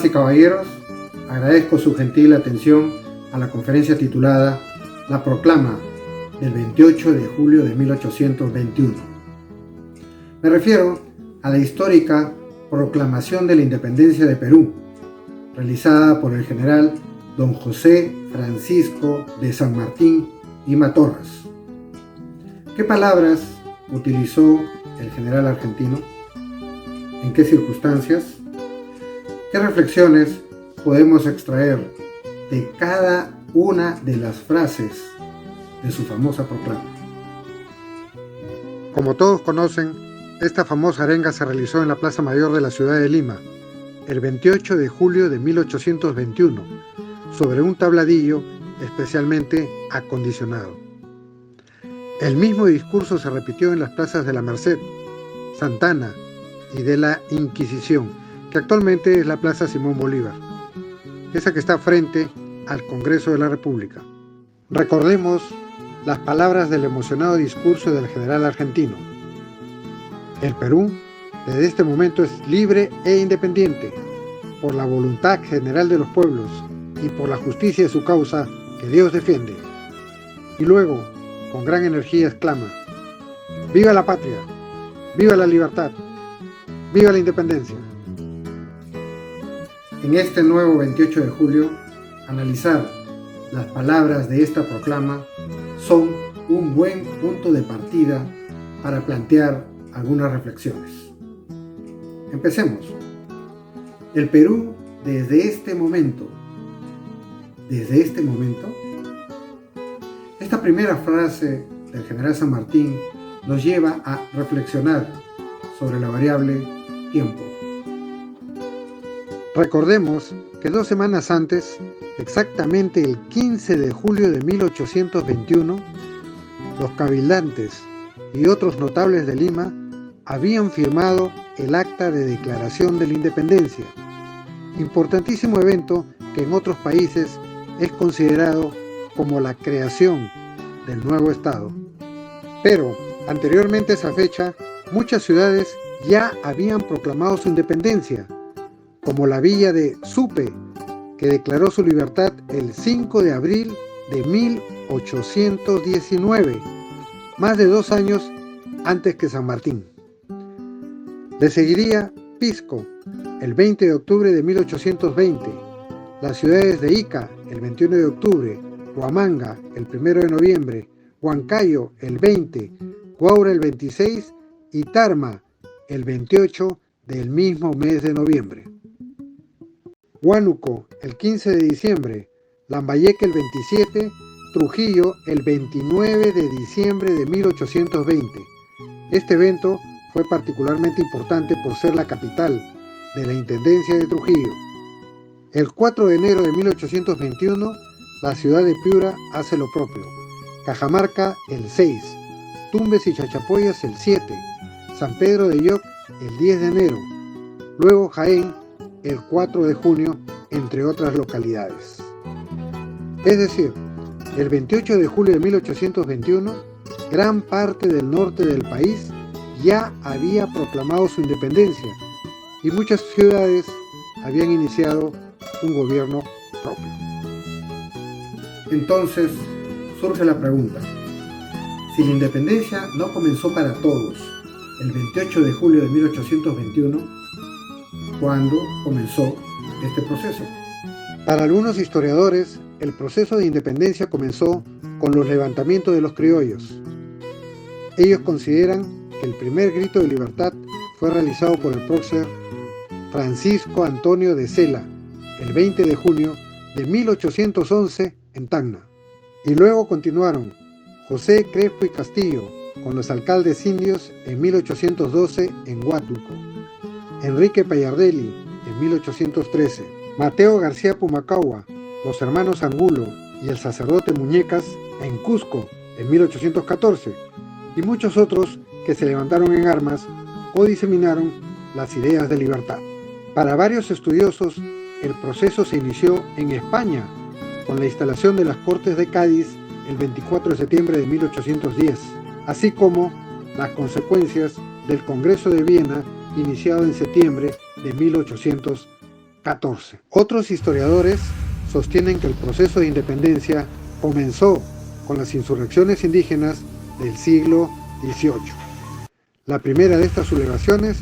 Damas y caballeros, agradezco su gentil atención a la conferencia titulada La Proclama del 28 de julio de 1821. Me refiero a la histórica Proclamación de la Independencia de Perú, realizada por el general don José Francisco de San Martín y Matorras. ¿Qué palabras utilizó el general argentino? ¿En qué circunstancias? ¿Qué reflexiones podemos extraer de cada una de las frases de su famosa proclama? Como todos conocen, esta famosa arenga se realizó en la Plaza Mayor de la ciudad de Lima, el 28 de julio de 1821, sobre un tabladillo especialmente acondicionado. El mismo discurso se repitió en las plazas de la Merced, Santana y de la Inquisición, que actualmente es la Plaza Simón Bolívar, esa que está frente al Congreso de la República. Recordemos las palabras del emocionado discurso del general argentino. El Perú, desde este momento, es libre e independiente, por la voluntad general de los pueblos y por la justicia de su causa que Dios defiende. Y luego, con gran energía exclama: ¡viva la patria! ¡Viva la libertad! ¡Viva la independencia! En este nuevo 28 de julio, analizar las palabras de esta proclama son un buen punto de partida para plantear algunas reflexiones. Empecemos. El Perú, desde este momento, esta primera frase del general San Martín nos lleva a reflexionar sobre la variable tiempo. Recordemos que 2 semanas antes, exactamente el 15 de julio de 1821, los cabildantes y otros notables de Lima habían firmado el Acta de Declaración de la Independencia, importantísimo evento que en otros países es considerado como la creación del nuevo Estado. Pero, anteriormente a esa fecha, muchas ciudades ya habían proclamado su independencia, como la villa de Supe, que declaró su libertad el 5 de abril de 1819, más de 2 años antes que San Martín. Le seguiría Pisco, el 20 de octubre de 1820, las ciudades de Ica, el 21 de octubre, Huamanga, el 1 de noviembre, Huancayo, el 20, Huaura, el 26 y Tarma, el 28 del mismo mes de noviembre. Huánuco, el 15 de diciembre, Lambayeque, el 27, Trujillo, el 29 de diciembre de 1820. Este evento fue particularmente importante por ser la capital de la Intendencia de Trujillo. El 4 de enero de 1821, la ciudad de Piura hace lo propio. Cajamarca, el 6, Tumbes y Chachapoyas, el 7, San Pedro de Yoc, el 10 de enero, luego Jaén, el 4 de junio, entre otras localidades. Es decir, el 28 de julio de 1821, gran parte del norte del país ya había proclamado su independencia y muchas ciudades habían iniciado un gobierno propio. Entonces surge la pregunta: si la independencia no comenzó para todos el 28 de julio de 1821, ¿cuándo comenzó este proceso? Para algunos historiadores, el proceso de independencia comenzó con los levantamientos de los criollos. Ellos consideran que el primer grito de libertad fue realizado por el prócer Francisco Antonio de Cela, el 20 de junio de 1811 en Tacna. Y luego continuaron José Crespo y Castillo con los alcaldes indios en 1812 en Huánuco, Enrique Payardelli en 1813, Mateo García Pumacahua, los hermanos Angulo y el sacerdote Muñecas en Cusco en 1814, y muchos otros que se levantaron en armas o diseminaron las ideas de libertad. Para varios estudiosos, el proceso se inició en España con la instalación de las Cortes de Cádiz el 24 de septiembre de 1810, así como las consecuencias del Congreso de Viena iniciado en septiembre de 1814. XIV. Otros historiadores sostienen que el proceso de independencia comenzó con las insurrecciones indígenas del siglo XVIII. La primera de estas sublevaciones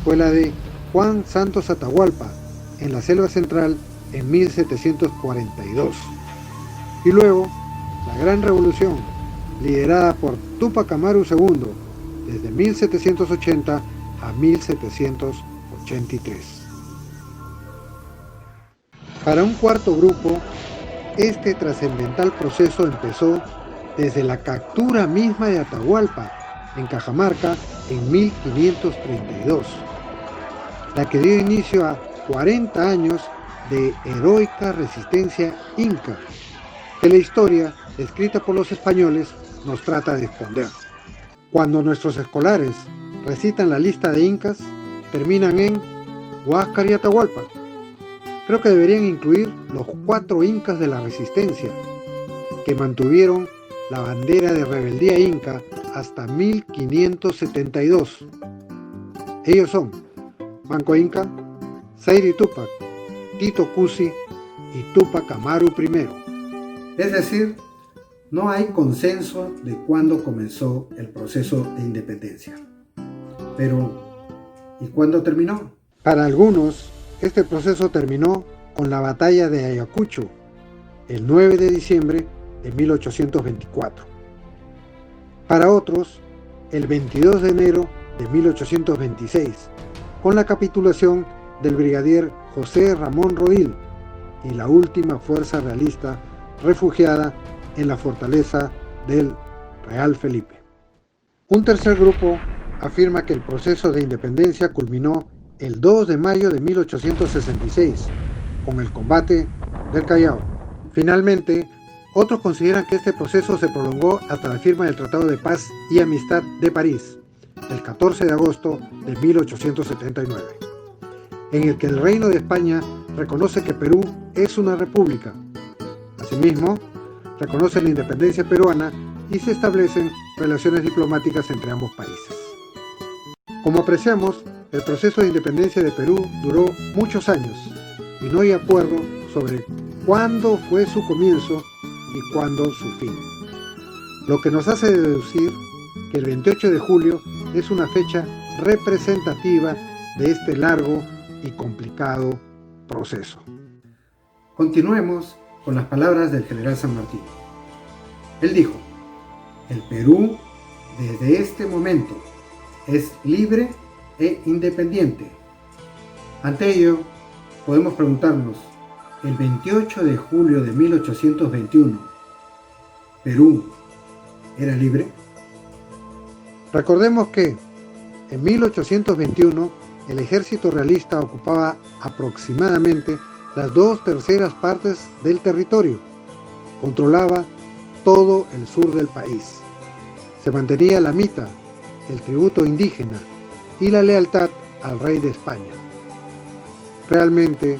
fue la de Juan Santos Atahualpa en la Selva Central en 1742. Y luego, la Gran Revolución, liderada por Túpac Amaru II, desde 1780 a 1783. Para un cuarto grupo, este trascendental proceso empezó desde la captura misma de Atahualpa en Cajamarca en 1532, la que dio inicio a 40 años de heroica resistencia inca, que la historia, escrita por los españoles, nos trata de esconder. Cuando nuestros escolares recitan la lista de incas, terminan en Huáscar y Atahualpa. Creo que deberían incluir los 4 incas de la resistencia, que mantuvieron la bandera de rebeldía inca hasta 1572. Ellos son Manco Inca, Zaire Túpac, Tito Cusi y Túpac Amaru I. Es decir, no hay consenso de cuándo comenzó el proceso de independencia. Pero, ¿y cuándo terminó? Para algunos, este proceso terminó con la batalla de Ayacucho, el 9 de diciembre de 1824. Para otros, el 22 de enero de 1826, con la capitulación del brigadier José Ramón Rodil y la última fuerza realista refugiada en la fortaleza del Real Felipe. Un tercer grupo afirma que el proceso de independencia culminó el 2 de mayo de 1866, con el combate del Callao. Finalmente, otros consideran que este proceso se prolongó hasta la firma del Tratado de Paz y Amistad de París, el 14 de agosto de 1879, en el que el Reino de España reconoce que Perú es una república. Asimismo, reconoce la independencia peruana y se establecen relaciones diplomáticas entre ambos países. Como apreciamos, el proceso de independencia de Perú duró muchos años y no hay acuerdo sobre cuándo fue su comienzo y cuándo su fin, lo que nos hace deducir que el 28 de julio es una fecha representativa de este largo y complicado proceso. Continuemos con las palabras del general San Martín. Él dijo: el Perú desde este momento es libre e independiente. Ante ello, podemos preguntarnos, el 28 de julio de 1821, ¿Perú era libre? Recordemos que en 1821 el ejército realista ocupaba aproximadamente las 2/3 partes del territorio, controlaba todo el sur del país. Se mantenía la mita, el tributo indígena y la lealtad al rey de España. Realmente,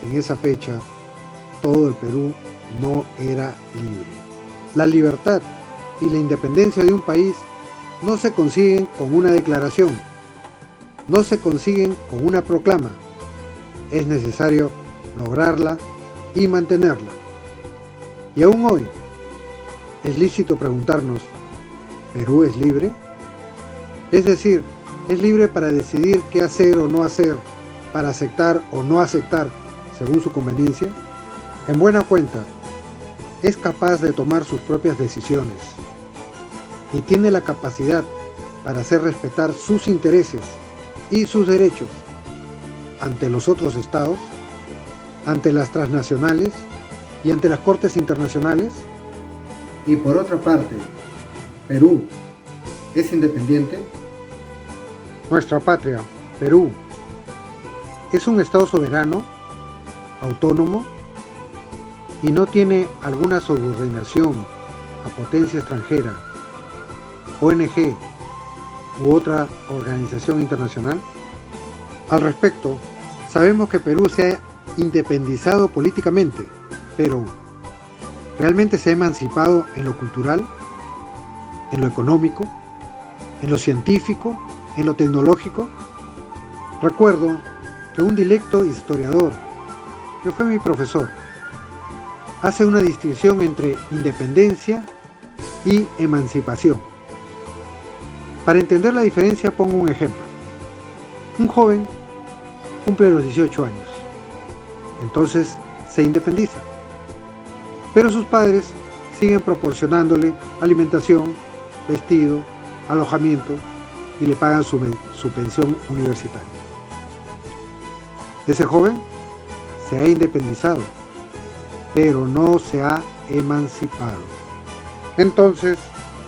en esa fecha, todo el Perú no era libre. La libertad y la independencia de un país no se consiguen con una declaración, no se consiguen con una proclama. Es necesario lograrla y mantenerla. Y aún hoy, es lícito preguntarnos, ¿Perú es libre? Es decir, ¿es libre para decidir qué hacer o no hacer, para aceptar o no aceptar, según su conveniencia? En buena cuenta, es capaz de tomar sus propias decisiones y tiene la capacidad para hacer respetar sus intereses y sus derechos ante los otros estados, ante las transnacionales y ante las cortes internacionales. Y por otra parte, ¿Perú es independiente? Nuestra patria, Perú, es un estado soberano, autónomo y no tiene alguna subordinación a potencia extranjera, ONG u otra organización internacional. Al respecto, sabemos que Perú se ha independizado políticamente, pero ¿realmente se ha emancipado en lo cultural, en lo económico, en lo científico, en lo tecnológico? Recuerdo que un dilecto historiador, que fue mi profesor, hace una distinción entre independencia y emancipación. Para entender la diferencia pongo un ejemplo. Un joven cumple los 18 años, entonces se independiza, pero sus padres siguen proporcionándole alimentación, vestido, alojamiento y le pagan su pensión universitaria. Ese joven se ha independizado, pero no se ha emancipado. Entonces,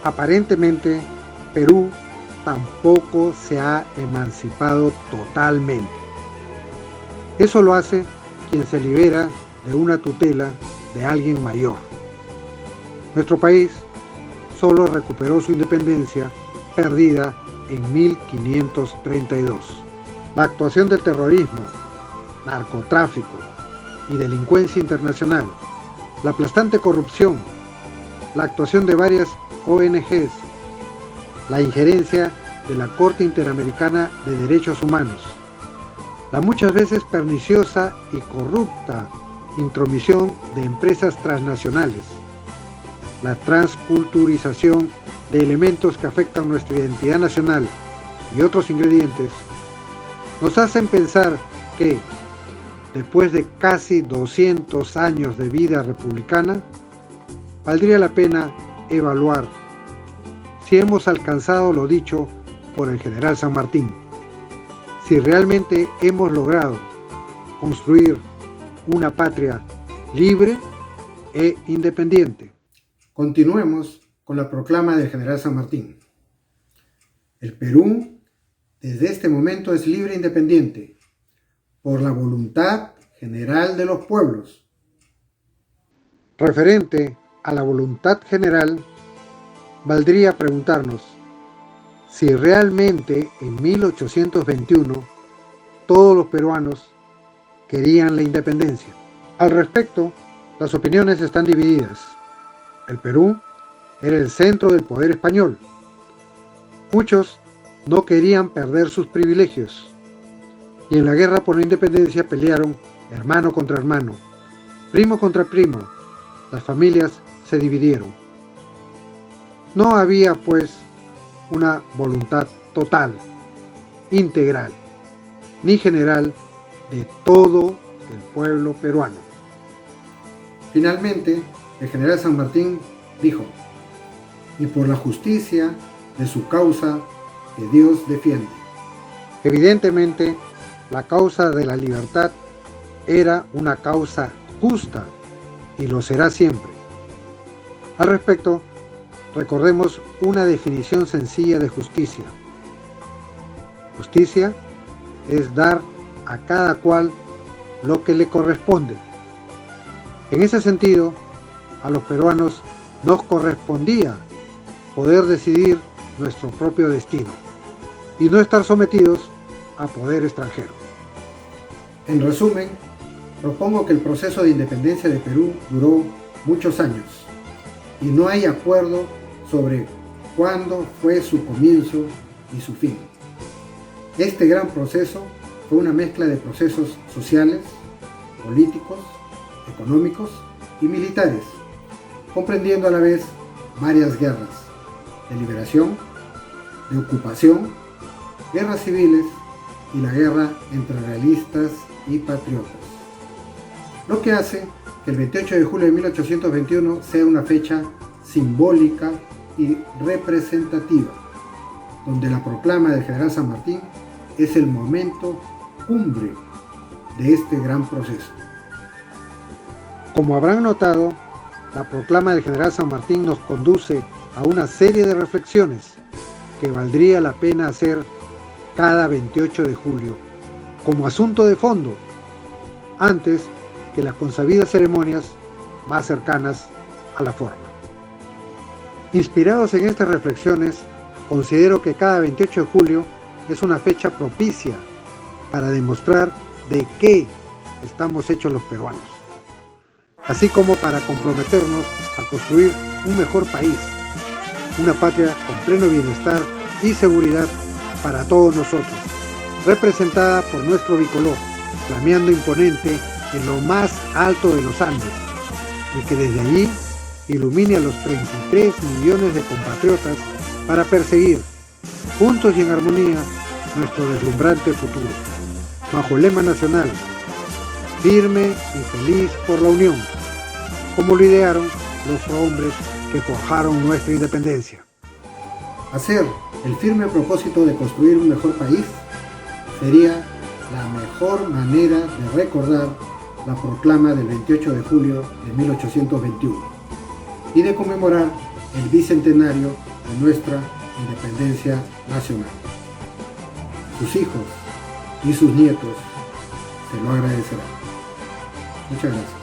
aparentemente, Perú tampoco se ha emancipado totalmente. Eso lo hace quien se libera de una tutela de alguien mayor. Nuestro país solo recuperó su independencia perdida en 1532. La actuación del terrorismo, narcotráfico y delincuencia internacional, la aplastante corrupción, la actuación de varias ONGs, la injerencia de la Corte Interamericana de Derechos Humanos, la muchas veces perniciosa y corrupta intromisión de empresas transnacionales, la transculturización de elementos que afectan nuestra identidad nacional y otros ingredientes, nos hacen pensar que, después de casi 200 años de vida republicana, valdría la pena evaluar si hemos alcanzado lo dicho por el general San Martín, si realmente hemos logrado construir una patria libre e independiente. Continuemos con la proclama del general San Martín. El Perú, desde este momento, es libre e independiente, por la voluntad general de los pueblos. Referente a la voluntad general, valdría preguntarnos si realmente en 1821 todos los peruanos querían la independencia. Al respecto, las opiniones están divididas. El Perú era el centro del poder español. Muchos no querían perder sus privilegios y en la guerra por la independencia pelearon hermano contra hermano, primo contra primo. Las familias se dividieron. No había, pues, una voluntad total, integral, ni general de todo el pueblo peruano. Finalmente, el general San Martín dijo: y por la justicia de su causa que Dios defiende. Evidentemente, la causa de la libertad era una causa justa y lo será siempre. Al respecto, recordemos una definición sencilla de justicia. Justicia es dar a cada cual lo que le corresponde. En ese sentido, a los peruanos nos correspondía poder decidir nuestro propio destino y no estar sometidos a poder extranjero. En resumen, propongo que el proceso de independencia de Perú duró muchos años y no hay acuerdo sobre cuándo fue su comienzo y su fin. Este gran proceso fue una mezcla de procesos sociales, políticos, económicos y militares, comprendiendo a la vez varias guerras de liberación, de ocupación, guerras civiles y la guerra entre realistas y patriotas. Lo que hace que el 28 de julio de 1821 sea una fecha simbólica y representativa, donde la proclama del general San Martín es el momento cumbre de este gran proceso. Como habrán notado, la proclama del general San Martín nos conduce a una serie de reflexiones que valdría la pena hacer cada 28 de julio como asunto de fondo, antes que las consabidas ceremonias más cercanas a la forma. Inspirados en estas reflexiones, considero que cada 28 de julio es una fecha propicia para demostrar de qué estamos hechos los peruanos, así como para comprometernos a construir un mejor país, una patria con pleno bienestar y seguridad para todos nosotros, representada por nuestro bicolor, flameando imponente en lo más alto de los Andes, y que desde allí ilumine a los 33 millones de compatriotas para perseguir, juntos y en armonía, nuestro deslumbrante futuro, bajo el lema nacional, firme y feliz por la unión, como lo idearon los hombres que forjaron nuestra independencia. Hacer el firme propósito de construir un mejor país sería la mejor manera de recordar la proclama del 28 de julio de 1821 y de conmemorar el bicentenario de nuestra independencia nacional. Sus hijos y sus nietos se lo agradecerán. Muchas gracias.